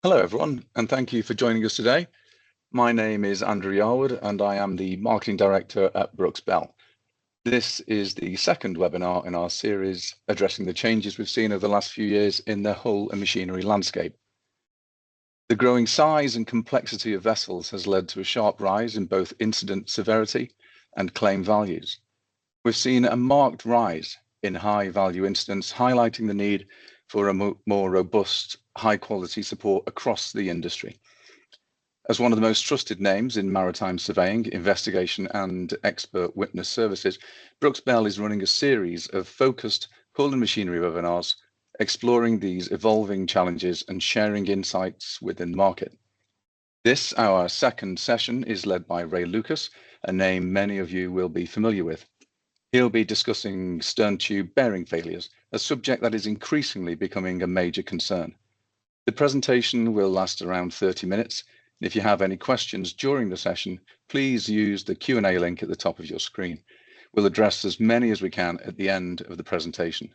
Hello, everyone, and thank you for joining us today. My name is Andrew Yarwood, and I am the Marketing Director at Brooks Bell. This is the second webinar in our series addressing the changes we've seen over the last few years in the hull and machinery landscape. The growing size and complexity of vessels has led to a sharp rise in both incident severity and claim values. We've seen a marked rise in high-value incidents, highlighting the need for a more robust, high-quality support across the industry. As one of the most trusted names in maritime surveying, investigation, and expert witness services, Brooks Bell is running a series of focused hull and machinery webinars exploring these evolving challenges and sharing insights within the market. This, our second session, is led by Ray Luukas, a name many of you will be familiar with. He'll be discussing stern tube bearing failures, a subject that is increasingly becoming a major concern. The presentation will last around 30 minutes. If you have any questions during the session, please use the Q&A link at the top of your screen. We'll address as many as we can at the end of the presentation.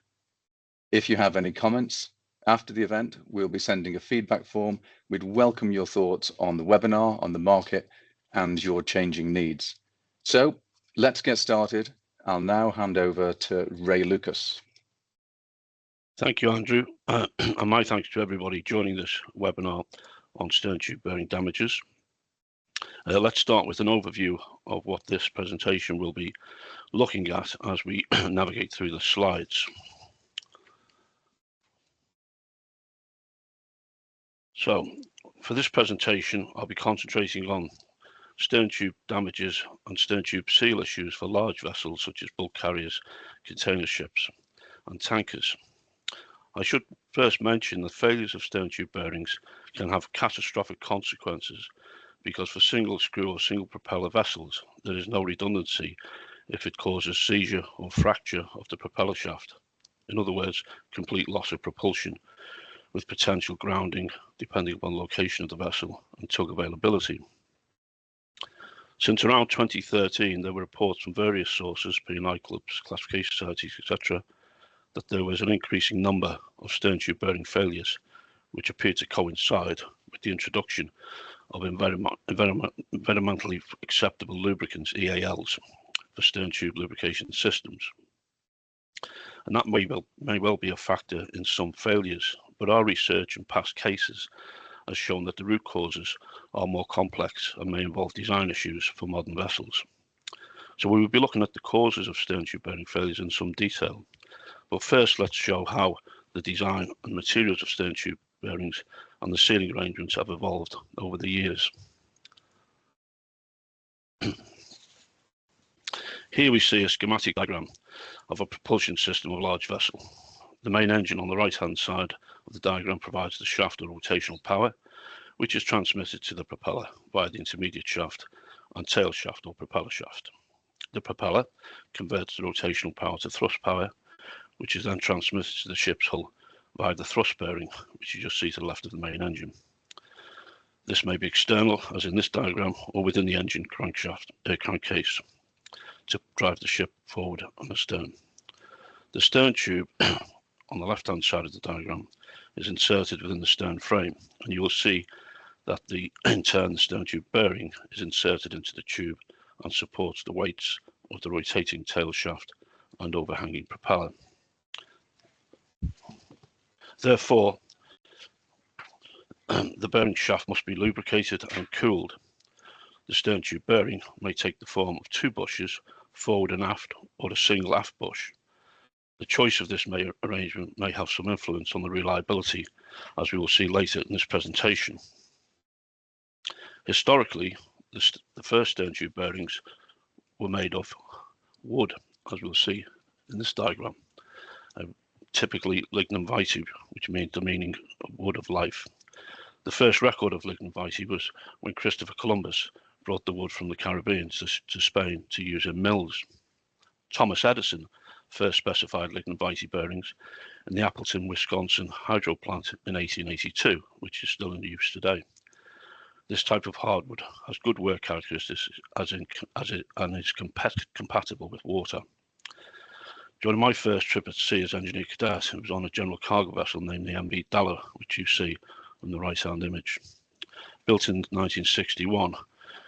If you have any comments after the event, we'll be sending a feedback form. We'd welcome your thoughts on the webinar, on the market, and your changing needs. So let's get started. I'll now hand over to Ray Luukas. Thank you, Andrew, and my thanks to everybody joining this webinar on stern tube bearing damages. Let's start with an overview of what this presentation will be looking at as we navigate through the slides. So, for this presentation, I'll be concentrating on stern tube damages and stern tube seal issues for large vessels such as bulk carriers, container ships, and tankers. I should first mention that failures of stern tube bearings can have catastrophic consequences because for single screw or single propeller vessels, there is no redundancy if it causes seizure or fracture of the propeller shaft. In other words, complete loss of propulsion with potential grounding depending upon location of the vessel and tug availability. Since around 2013, there were reports from various sources, P&I clubs, classification societies, etc., that there was an increasing number of stern tube bearing failures, which appeared to coincide with the introduction of environmentally acceptable lubricants, EALs, for stern tube lubrication systems. And that may well be a factor in some failures, but our research and past cases has shown that the root causes are more complex and may involve design issues for modern vessels. So we will be looking at the causes of stern tube bearing failures in some detail. But first, let's show how the design and materials of stern tube bearings and the sealing arrangements have evolved over the years. Here we see a schematic diagram of a propulsion system of a large vessel. The main engine on the right-hand side of the diagram provides the shaft of rotational power, which is transmitted to the propeller via the intermediate shaft and tail shaft or propeller shaft. The propeller converts the rotational power to thrust power, which is then transmitted to the ship's hull via the thrust bearing, which you just see to the left of the main engine. This may be external, as in this diagram, or within the engine crankcase to drive the ship forward on the stern. The stern tube on the left-hand side of the diagram is inserted within the stern frame, and you will see that in turn the stern tube bearing is inserted into the tube and supports the weights of the rotating tail shaft and overhanging propeller. Therefore, the bearing shaft must be lubricated and cooled. The stern tube bearing may take the form of two bushes, forward and aft, or a single aft bush. The choice of this arrangement may have some influence on the reliability, as we will see later in this presentation. Historically, the first stern tube bearings were made of wood, as we'll see in this diagram. Typically lignum vitae, which means the meaning of wood of life. The first record of lignum vitae was when Christopher Columbus brought the wood from the Caribbean to Spain to use in mills. Thomas Edison first specified lignum vitae bearings in the Appleton, Wisconsin hydro plant in 1882, which is still in use today. This type of hardwood has good work characteristics and is compatible with water. During my first trip at sea as engineer cadet, it was on a general cargo vessel named the MV Dollar, which you see from the right-hand image. Built in 1961,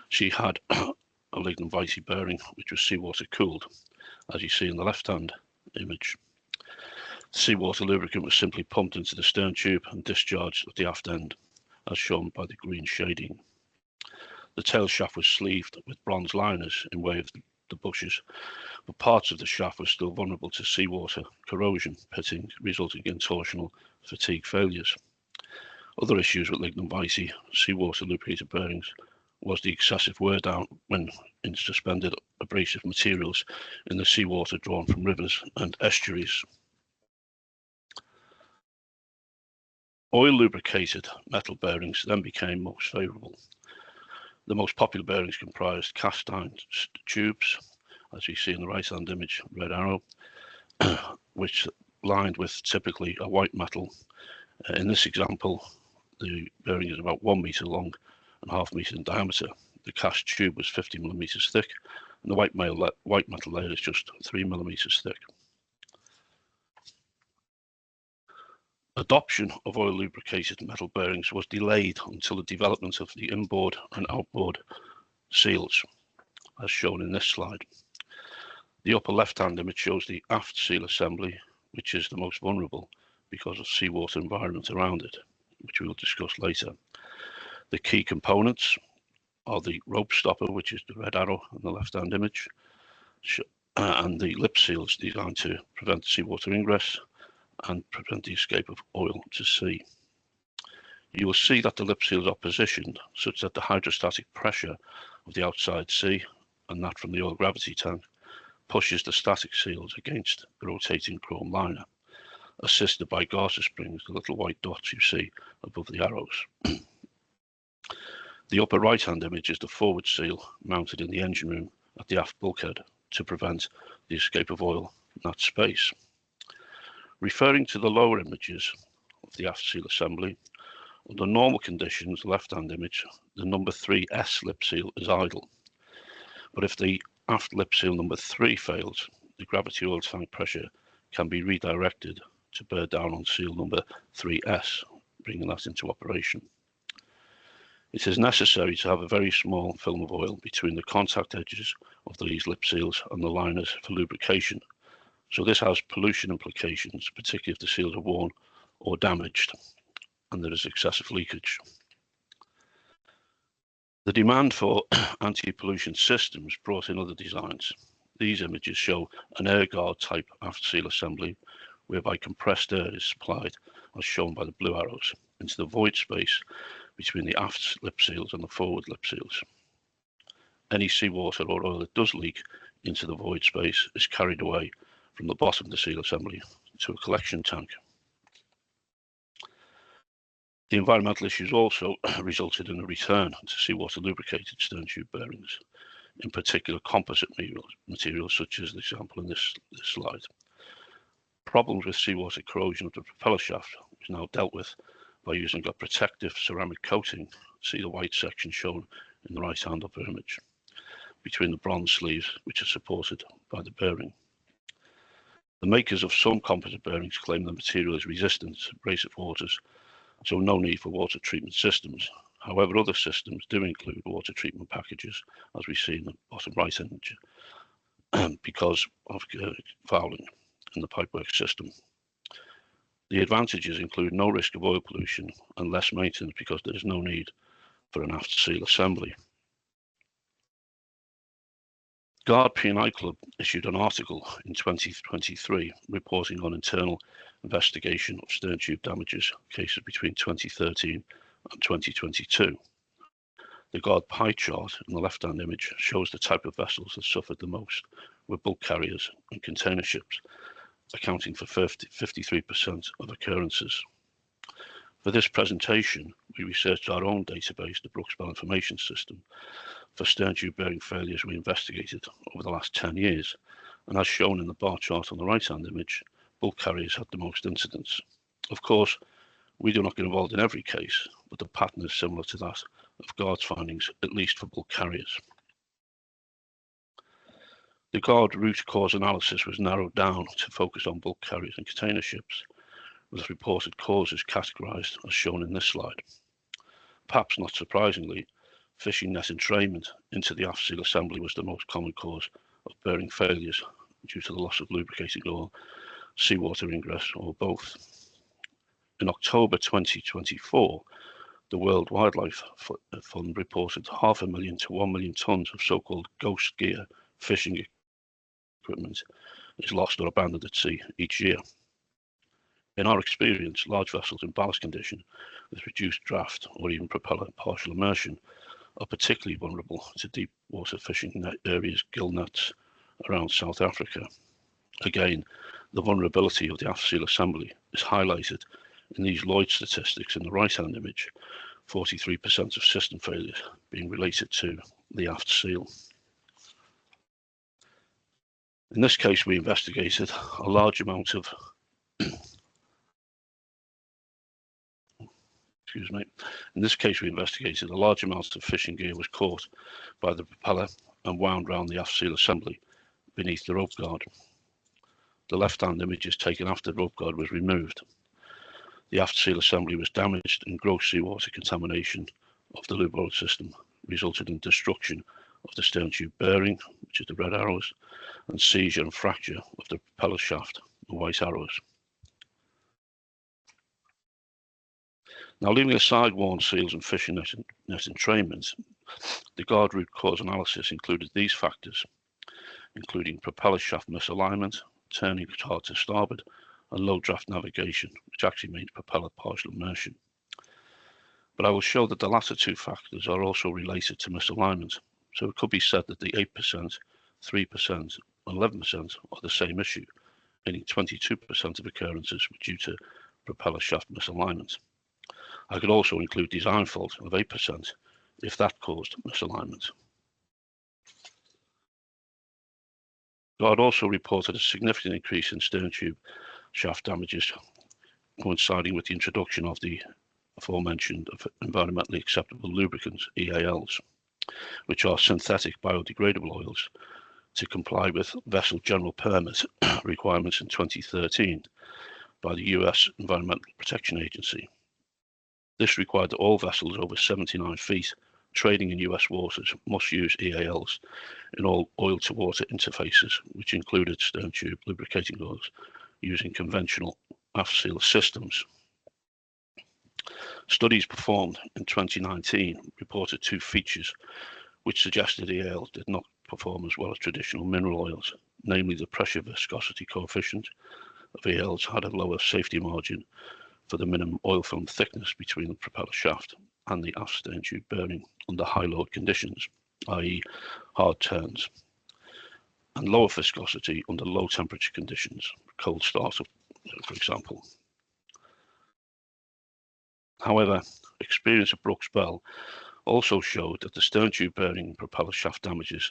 she had a lignum-vitae bearing which was seawater cooled, as you see in the left-hand image. Seawater lubricant was simply pumped into the stern tube and discharged at the aft end, as shown by the green shading. The tail shaft was sleeved with bronze liners in way of the bushes, but parts of the shaft were still vulnerable to seawater corrosion, pitting, resulting in torsional fatigue failures. Other issues with lignum-vitae seawater lubricated bearings was the excessive wear down when in suspended abrasive materials in the seawater drawn from rivers and estuaries. Oil lubricated metal bearings then became most favourable. The most popular bearings comprised cast iron tubes, as we see in the right hand image, red arrow, which lined with typically a white metal. In this example, the bearing is about 1 metre long and ½ metre in diameter. The cast tube was 50 millimetres thick, and the white metal layer is just 3 millimetres thick. Adoption of oil lubricated metal bearings was delayed until the development of the inboard and outboard seals, as shown in this slide. The upper left-hand image shows the aft seal assembly, which is the most vulnerable because of seawater environment around it, which we will discuss later. The key components are the rope stopper, which is the red arrow in the left-hand image, and the lip seals designed to prevent seawater ingress and prevent the escape of oil to sea. You will see that the lip seals are positioned such that the hydrostatic pressure of the outside sea and that from the oil gravity tank pushes the static seals against the rotating chrome liner, assisted by garter springs, the little white dots you see above the arrows. The upper right-hand image is the forward seal mounted in the engine room at the aft bulkhead to prevent the escape of oil from that space. Referring to the lower images of the aft seal assembly, under normal conditions, left-hand image, the number 3S lip seal is idle. But if the aft lip seal number 3 fails, the gravity oil tank pressure can be redirected to bear down on seal number 3S, bringing that into operation. It is necessary to have a very small film of oil between the contact edges of these lip seals and the liners for lubrication. So this has pollution implications, particularly if the seals are worn or damaged and there is excessive leakage. The demand for anti-pollution systems brought in other designs. These images show an air guard type aft seal assembly whereby compressed air is supplied, as shown by the blue arrows, into the void space between the aft lip seals and the forward lip seals. Any seawater or oil that does leak into the void space is carried away from the bottom of the seal assembly to a collection tank. The environmental issues also resulted in a return to seawater lubricated stern tube bearings, in particular composite materials such as the example in this slide. Problems with seawater corrosion of the propeller shaft is now dealt with by using a protective ceramic coating, see the white section shown in the right hand upper image, between the bronze sleeves which are supported by the bearing. The makers of some composite bearings claim the material is resistant to abrasive waters, so no need for water treatment systems. However, other systems do include water treatment packages, as we see in the bottom right image, because of fouling in the pipework system. The advantages include no risk of oil pollution and less maintenance because there is no need for an aft seal assembly. Guard P&I Club issued an article in 2023 reporting on internal investigation of stern tube damages cases between 2013 and 2022. The Guard pie chart in the left-hand image shows the type of vessels that suffered the most, with bulk carriers and container ships, accounting for 53% of occurrences. For this presentation, we researched our own database, the Brooks Bell Information System, for stern tube bearing failures we investigated over the last 10 years. And as shown in the bar chart on the right-hand image, bulk carriers had the most incidents. Of course, we do not get involved in every case, but the pattern is similar to that of Guard's findings, at least for bulk carriers. The Guard root cause analysis was narrowed down to focus on bulk carriers and container ships. with reported causes categorised as shown in this slide. Perhaps not surprisingly, fishing net entrainment into the aft seal assembly was the most common cause of bearing failures due to the loss of lubricating oil, seawater ingress, or both. In October 2024, the World Wildlife Fund reported 500,000 to 1 million tonnes of so-called ghost gear fishing equipment is lost or abandoned at sea each year. In our experience, large vessels in ballast condition with reduced draft or even propeller partial immersion are particularly vulnerable to deep water fishing areas, gill nets around South Africa. Again, the vulnerability of the aft seal assembly is highlighted in these Lloyd statistics in the right-hand image, 43% of system failures being related to the aft seal. In this case, we investigated a large amount of fishing gear was caught by the propeller and wound round the aft seal assembly beneath the rope guard. The left-hand image is taken after the rope guard was removed. The aft seal assembly was damaged and gross seawater contamination of the lube oil system resulted in destruction of the stern tube bearing, which is the red arrows, and seizure and fracture of the propeller shaft, the white arrows. Now, leaving aside worn seals and fishing net entrainment, the guard root cause analysis included these factors, including propeller shaft misalignment, turning hard to starboard, and low draft navigation, which actually means propeller partial immersion. But I will show that the latter two factors are also related to misalignment. So it could be said that the 8%, 3%, and 11% are the same issue, meaning 22% of occurrences were due to propeller shaft misalignment. I could also include design fault of 8% if that caused misalignment. Guard also reported a significant increase in stern tube shaft damages, coinciding with the introduction of the aforementioned environmentally acceptable lubricants, EALs, which are synthetic biodegradable oils, to comply with vessel general permit requirements in 2013 by the US Environmental Protection Agency. This required that all vessels over 79 feet trading in US waters must use EALs in all oil-to-water interfaces, which included stern tube lubricating oils using conventional aft seal systems. Studies performed in 2019 reported two features which suggested EALs did not perform as well as traditional mineral oils, namely the pressure viscosity coefficient of EALs had a lower safety margin for the minimum oil film thickness between the propeller shaft and the aft stern tube bearing under high load conditions, i.e. hard turns, and lower viscosity under low temperature conditions, cold startup, for example. However, experience at Brooks Bell also showed that the stern tube bearing and propeller shaft damages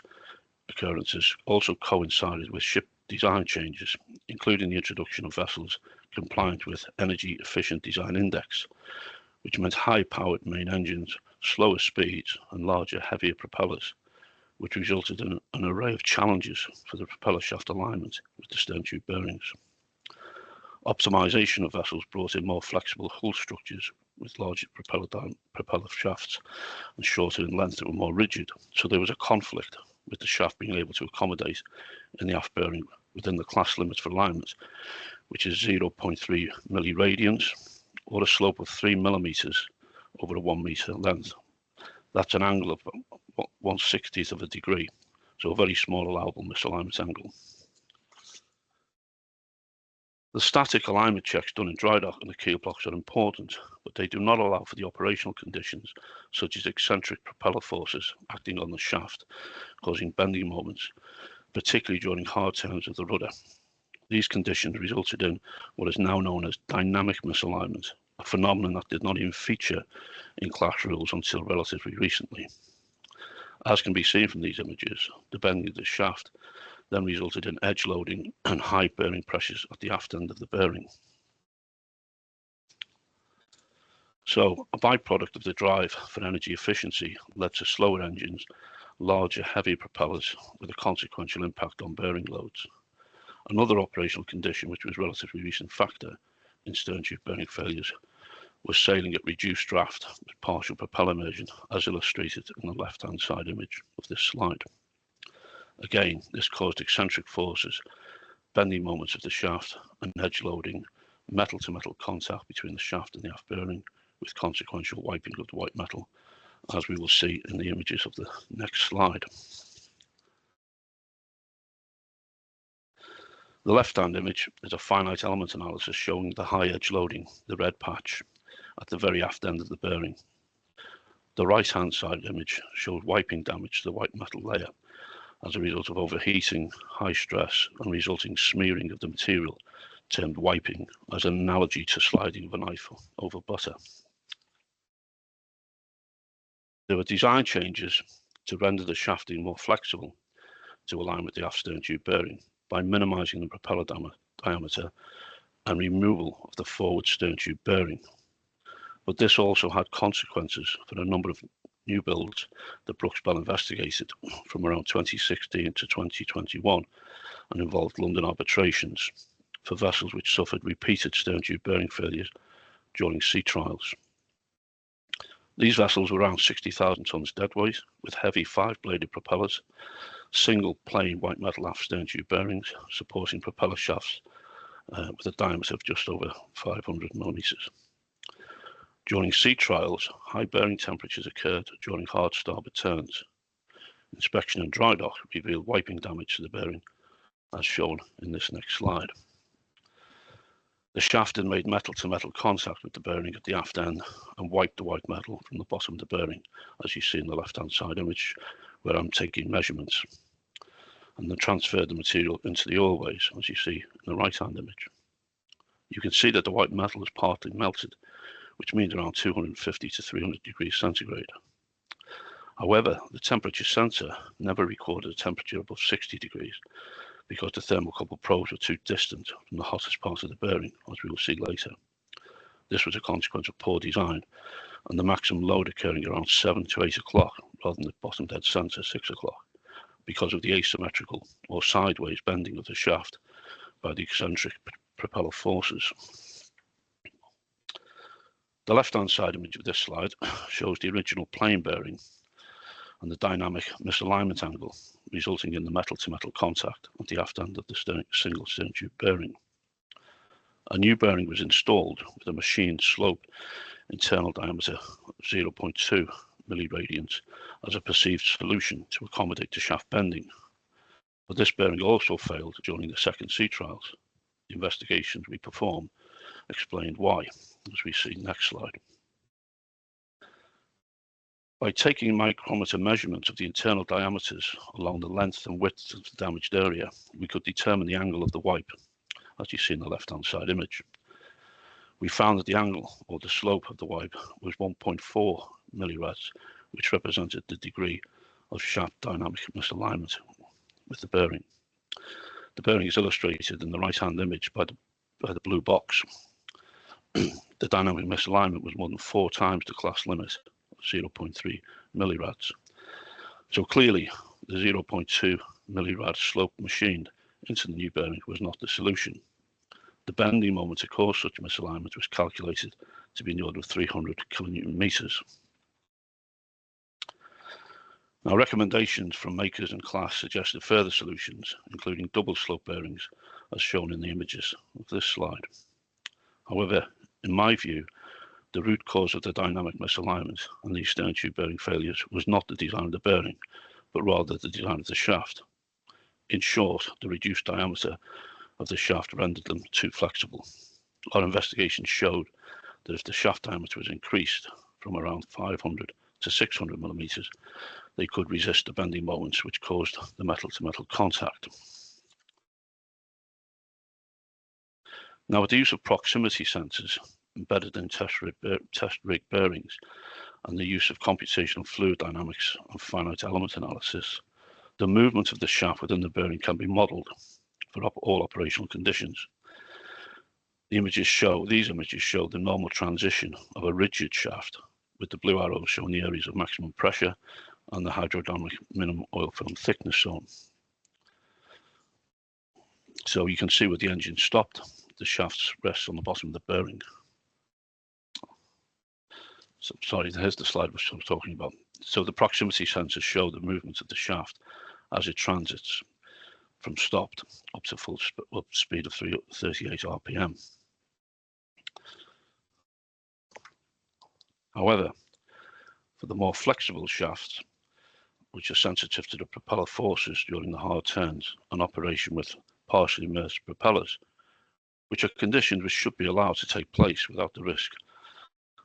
occurrences also coincided with ship design changes, including the introduction of vessels compliant with Energy Efficient Design Index, which meant high-powered main engines, slower speeds, and larger, heavier propellers, which resulted in an array of challenges for the propeller shaft alignment with the stern tube bearings. Optimization of vessels brought in more flexible hull structures with larger propeller shafts and shorter in length that were more rigid, so there was a conflict with the shaft being able to accommodate in the aft bearing within the class limits for alignment, which is 0.3 milliradians, or a slope of 3 millimeters over a 1 meter length. That's an angle of 1/60th of a degree, so a very small allowable misalignment angle. The static alignment checks done in dry dock and the keel blocks are important, but they do not allow for the operational conditions, such as eccentric propeller forces acting on the shaft, causing bending moments, particularly during hard turns of the rudder. These conditions resulted in what is now known as dynamic misalignment, a phenomenon that did not even feature in class rules until relatively recently. As can be seen from these images, the bending of the shaft then resulted in edge loading and high bearing pressures at the aft end of the bearing. So, a byproduct of the drive for energy efficiency led to slower engines, larger, heavier propellers with a consequential impact on bearing loads. Another operational condition, which was a relatively recent factor, in stern tube bearing failures was sailing at reduced draft with partial propeller immersion, as illustrated in the left-hand side image of this slide. Again, this caused eccentric forces, bending moments of the shaft, and edge loading, metal-to-metal contact between the shaft and the aft bearing, with consequential wiping of the white metal, as we will see in the images of the next slide. The left-hand image is a finite element analysis showing the high edge loading, the red patch, at the very aft end of the bearing. The right-hand side image shows wiping damage to the white metal layer as a result of overheating, high stress, and resulting smearing of the material, termed wiping, as an analogy to sliding of a knife over butter. There were design changes to render the shafting more flexible to align with the aft stern tube bearing by minimizing the propeller diameter and removal of the forward stern tube bearing. But this also had consequences for a number of new builds that Brooks Bell investigated from around 2016 to 2021 and involved London arbitrations for vessels which suffered repeated stern tube bearing failures during sea trials. These vessels were around 60,000 tons deadweight with heavy 5-bladed propellers, single plain white metal aft stern tube bearings supporting propeller shafts with a diameter of just over 500 millimeters. During sea trials, high bearing temperatures occurred during hard starboard turns. Inspection and dry dock revealed wiping damage to the bearing, as shown in this next slide. The shaft had made metal-to-metal contact with the bearing at the aft end and wiped the white metal from the bottom of the bearing, as you see in the left-hand side image, where I'm taking measurements, and then transferred the material into the oilways, as you see in the right-hand image. You can see that the white metal is partly melted, which means around 250 to 300 degrees centigrade. However, the temperature sensor never recorded a temperature above 60 degrees because the thermocouple probes were too distant from the hottest part of the bearing, as we will see later. This was a consequence of poor design and the maximum load occurring around 7 to 8 o'clock rather than the bottom dead center 6 o'clock because of the asymmetrical or sideways bending of the shaft by the eccentric propeller forces. The left-hand side image of this slide shows the original plain bearing and the dynamic misalignment angle, resulting in the metal-to-metal contact at the aft end of the single stern tube bearing. A new bearing was installed with a machined slope internal diameter of 0.2 milliradians as a perceived solution to accommodate the shaft bending. But this bearing also failed during the second sea trials. The investigations we performed explained why, as we see next slide. By taking micrometer measurements of the internal diameters along the length and width of the damaged area, we could determine the angle of the wipe, as you see in the left-hand side image. We found that the angle, or the slope of the wipe, was 1.4 millirads, which represented the degree of shaft dynamic misalignment with the bearing. The bearing is illustrated in the right-hand image by the blue box. The dynamic misalignment was more than 4 times the class limit of 0.3 millirads. So clearly, the 0.2 millirad slope machined into the new bearing was not the solution. The bending moment to cause such misalignment was calculated to be in the order of 300 kilonewton meters. Now, recommendations from makers and class suggested further solutions, including double slope bearings, as shown in the images of this slide. However, in my view, the root cause of the dynamic misalignment and these stern tube bearing failures was not the design of the bearing, but rather the design of the shaft. In short, the reduced diameter of the shaft rendered them too flexible. Our investigation showed that if the shaft diameter was increased from around 500 to 600 millimeters, they could resist the bending moments which caused the metal-to-metal contact. Now, with the use of proximity sensors embedded in test rig bearings and the use of computational fluid dynamics and finite element analysis, the movement of the shaft within the bearing can be modeled for all operational conditions. These images show the normal transition of a rigid shaft, with the blue arrows showing the areas of maximum pressure and the hydrodynamic minimum oil film thickness zone. So you can see where the engine stopped, the shaft rests on the bottom of the bearing. So, sorry, here's the slide which I was talking about. So the proximity sensors show the movement of the shaft as it transits from stopped up to full speed of 38 RPM. However, for the more flexible shafts, which are sensitive to the propeller forces during the hard turns and operation with partially immersed propellers, which are conditions which should be allowed to take place without the risk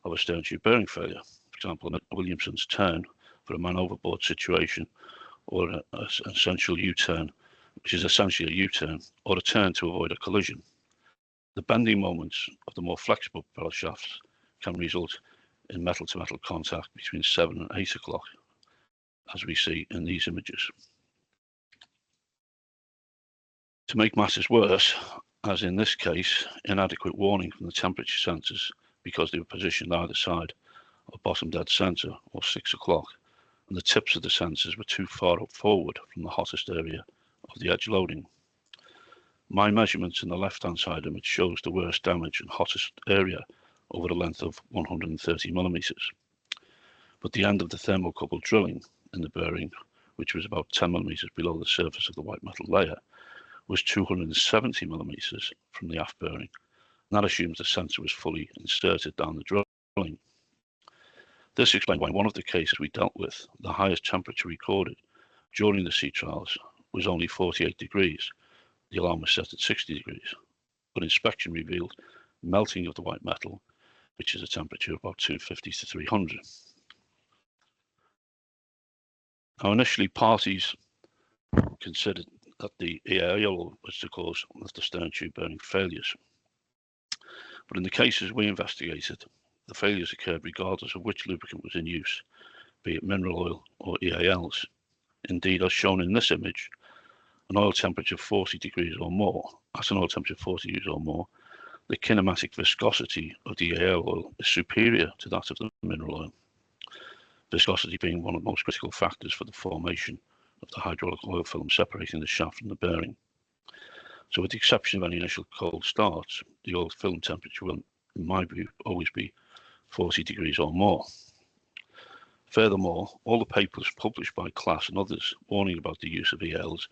of a stern tube bearing failure. For example, a Williamson's turn for a man overboard situation, or an essential U-turn, which is essentially a U-turn, or a turn to avoid a collision. The bending moments of the more flexible propeller shafts can result in metal-to-metal contact between 7 and 8 o'clock, as we see in these images. To make matters worse, as in this case, inadequate warning from the temperature sensors because they were positioned either side of bottom dead center or 6 o'clock, and the tips of the sensors were too far up forward from the hottest area of the edge loading. My measurements in the left-hand side image shows the worst damage and hottest area over the length of 130 millimeters. But the end of the thermocouple drilling in the bearing, which was about 10 millimeters below the surface of the white metal layer, was 270 millimeters from the aft bearing. And that assumes the sensor was fully inserted down the drilling. This explains why in one of the cases we dealt with, the highest temperature recorded during the sea trials was only 48 degrees. The alarm was set at 60 degrees, but inspection revealed melting of the white metal, which is a temperature of about 250 to 300. Now, initially, parties considered that the EAL was the cause of the stern tube bearing failures. But in the cases we investigated, the failures occurred regardless of which lubricant was in use, be it mineral oil or EALs. Indeed, as shown in this image, an oil temperature of 40 degrees or more, at an oil temperature of 40 degrees or more, the kinematic viscosity of the EAL oil is superior to that of the mineral oil. Viscosity being one of the most critical factors for the formation of the hydraulic oil film separating the shaft from the bearing. So with the exception of any initial cold starts, the oil film temperature will, in my view, always be 40 degrees or more. Furthermore, all the papers published by Class and others warning about the use of EALs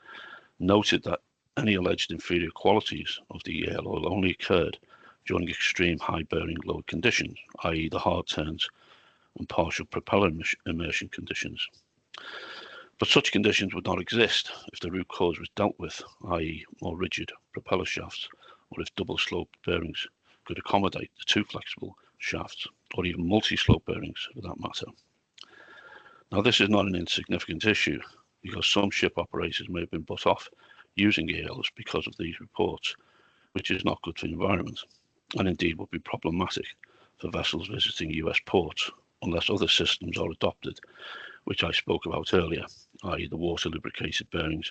noted that any alleged inferior qualities of the EAL oil only occurred during extreme high bearing load conditions, i.e. the hard turns and partial propeller immersion conditions. But such conditions would not exist if the root cause was dealt with, i.e. more rigid propeller shafts, or if double slope bearings could accommodate the too flexible shafts, or even multi-slope bearings for that matter. Now, this is not an insignificant issue, because some ship operators may have been put off using EALs because of these reports, which is not good for the environment, and indeed would be problematic for vessels visiting US ports, unless other systems are adopted, which I spoke about earlier, i.e. the water lubricated bearings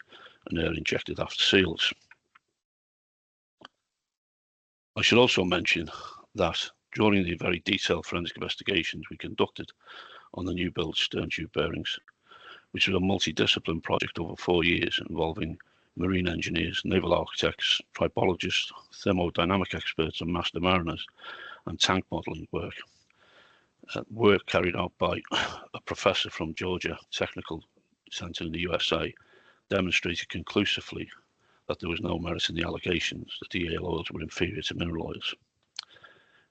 and air injected aft seals. I should also mention that during the very detailed forensic investigations we conducted on the new build stern tube bearings, which was a multidiscipline project over 4 years involving marine engineers, naval architects, tribologists, thermodynamic experts and master mariners, and tank modelling work. Work carried out by a professor from Georgia Technical Center in the USA demonstrated conclusively that there was no merit in the allegations that the EAL oils were inferior to mineral oils.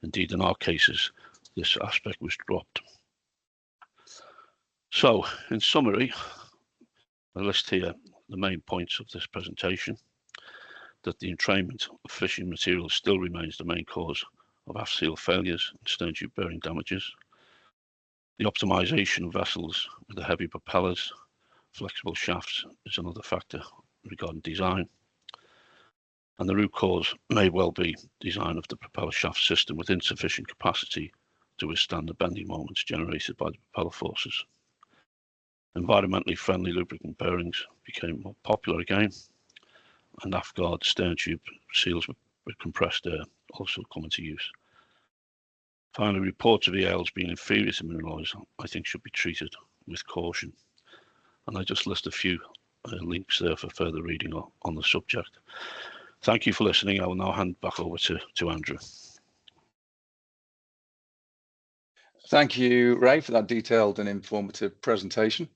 Indeed, in our cases, this aspect was dropped. So, in summary, I list here the main points of this presentation: that the entrainment of fishing materials still remains the main cause of aft seal failures and stern tube bearing damages. The optimization of vessels with the heavy propellers, flexible shafts is another factor regarding design. And the root cause may well be design of the propeller shaft system with insufficient capacity to withstand the bending moments generated by the propeller forces. Environmentally friendly lubricant bearings became more popular again, and aft guard stern tube seals with compressed air also come into use. Finally, reports of EALs being inferior to mineral oils, I think, should be treated with caution. And I just list a few links there for further reading on the subject. Thank you for listening. I will now hand back over to Andrew. Thank you, Ray, for that detailed and informative presentation.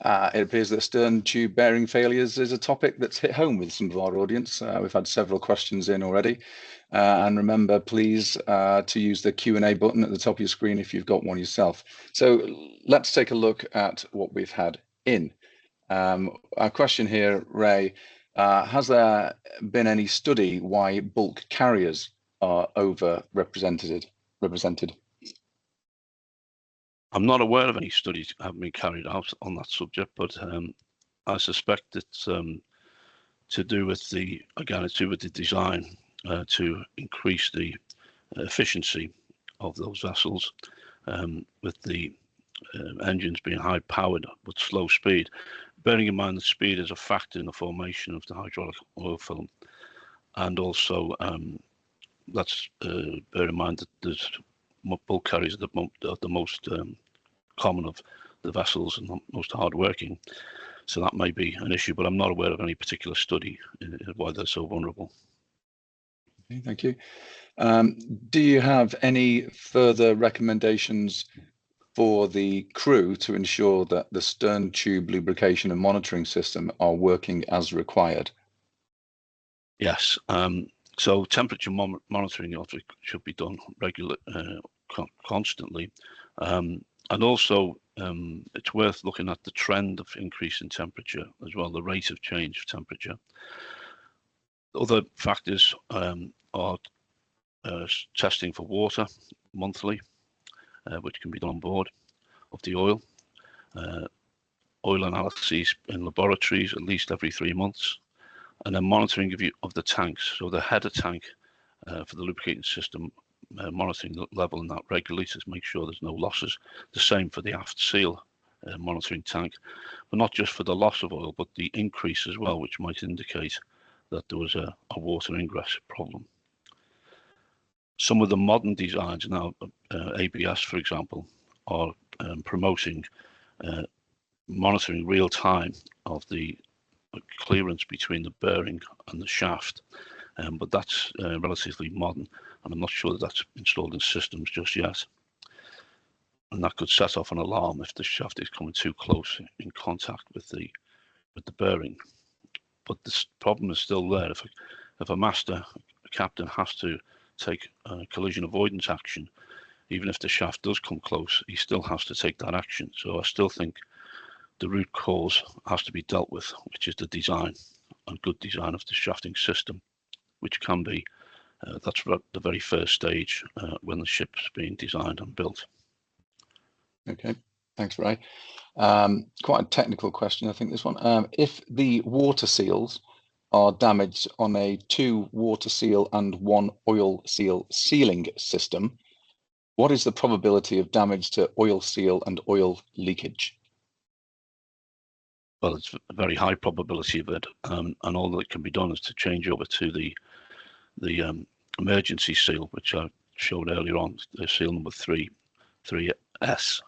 It appears that stern tube bearing failures is a topic that's hit home with some of our audience. We've had several questions in already. And remember, please, to use the Q&A button at the top of your screen if you've got one yourself. So let's take a look at what we've had in. A question here, Ray, has there been any study why bulk carriers are overrepresented? I'm not aware of any studies having been carried out on that subject, but I suspect it's to do with the design to increase the efficiency of those vessels, with the engines being high powered but slow speed. Bearing in mind that speed is a factor in the formation of the hydraulic oil film, and also let's bear in mind that there's bulk carriers are the most common of the vessels and the most hard-working, so that may be an issue, but I'm not aware of any particular study why they're so vulnerable. Okay, thank you. Do you have any further recommendations for the crew to ensure that the stern tube lubrication and monitoring system are working as required? Yes. So temperature monitoring should be done regularly, constantly, and also it's worth looking at the trend of increase in temperature as well, the rate of change of temperature. Other factors are testing for water monthly, which can be done on board of the oil. Oil analyses in laboratories at least every 3 months, and then monitoring of the tanks. So the header tank for the lubricating system, monitoring the level in that regularly to make sure there's no losses. The same for the aft seal monitoring tank, but not just for the loss of oil, but the increase as well, which might indicate that there was a water ingress problem. Some of the modern designs now, ABS for example, are promoting monitoring real time of the clearance between the bearing and the shaft, but that's relatively modern, and I'm not sure that that's installed in systems just yet. And that could set off an alarm if the shaft is coming too close in contact with the bearing. But this problem is still there. If a captain has to take collision avoidance action, even if the shaft does come close, he still has to take that action. So I still think the root cause has to be dealt with, which is the design and good design of the shafting system, which can be, that's the very first stage when the ship's being designed and built. Okay, thanks, Ray. Quite a technical question, I think, this one. If the water seals are damaged on a 2 water seal and 1 oil seal sealing system, what is the probability of damage to oil seal and oil leakage? Well, it's a very high probability of it, and all that can be done is to change over to the emergency seal, which I showed earlier on, seal number 3S,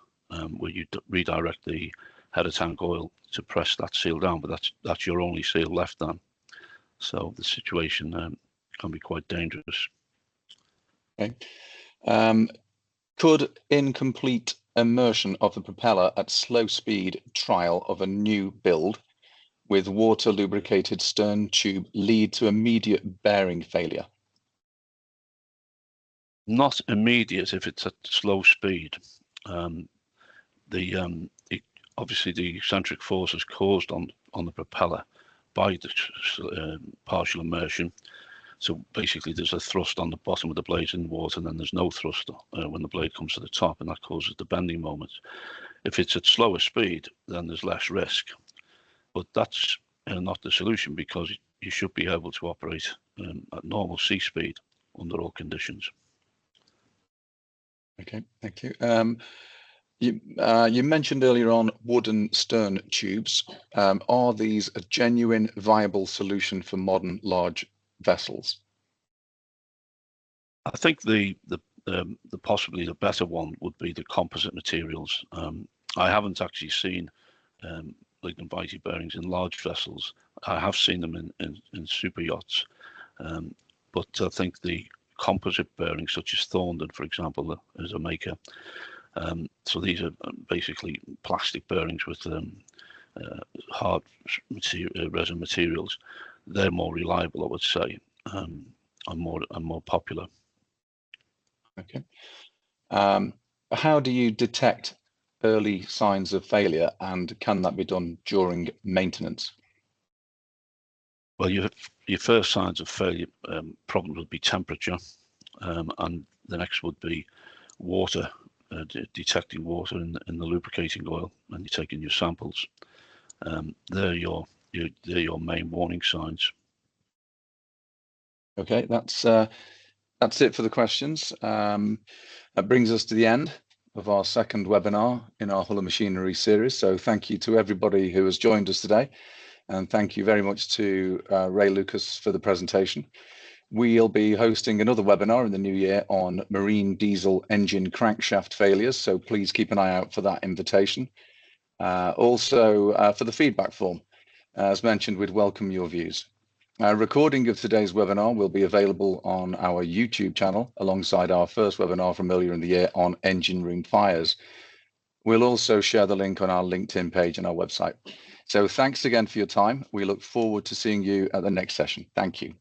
where you redirect the header tank oil to press that seal down, but that's your only seal left then. So the situation can be quite dangerous. Okay. Could incomplete immersion of the propeller at slow speed trial of a new build with water lubricated stern tube lead to immediate bearing failure? Not immediate if it's at slow speed. Obviously the eccentric force is caused on the propeller by the partial immersion. So basically there's a thrust on the bottom of the blades in water, and then there's no thrust when the blade comes to the top, and that causes the bending moment. If it's at slower speed, then there's less risk, but that's not the solution, because you should be able to operate at normal sea speed under all conditions. Okay, thank you. You mentioned earlier on wooden stern tubes. Are these a genuine viable solution for modern large vessels? I think the possibly the better one would be the composite materials. I haven't actually seen lignin Vitae bearings in large vessels. I have seen them in super yachts, But I think the composite bearings, such as Thorndon, for example, as a maker, so these are basically plastic bearings with hard resin materials. They're more reliable, I would say, and more popular. Okay. How do you detect early signs of failure, and can that be done during maintenance? Well, your first signs of failure problem would be temperature, and the next would be water, detecting water in the lubricating oil, and you're taking your samples. They're your main warning signs. Okay, that's it for the questions. That brings us to the end of our second webinar in our Hull & Machinery series. So thank you to everybody who has joined us today, and thank you very much to Ray Luukas for the presentation. We'll be hosting another webinar in the new year on marine diesel engine crankshaft failures, so please keep an eye out for that invitation. Also, for the feedback form, as mentioned, we'd welcome your views. A recording of today's webinar will be available on our YouTube channel alongside our first webinar from earlier in the year on engine room fires. We'll also share the link on our LinkedIn page and our website. So thanks again for your time. We look forward to seeing you at the next session. Thank you.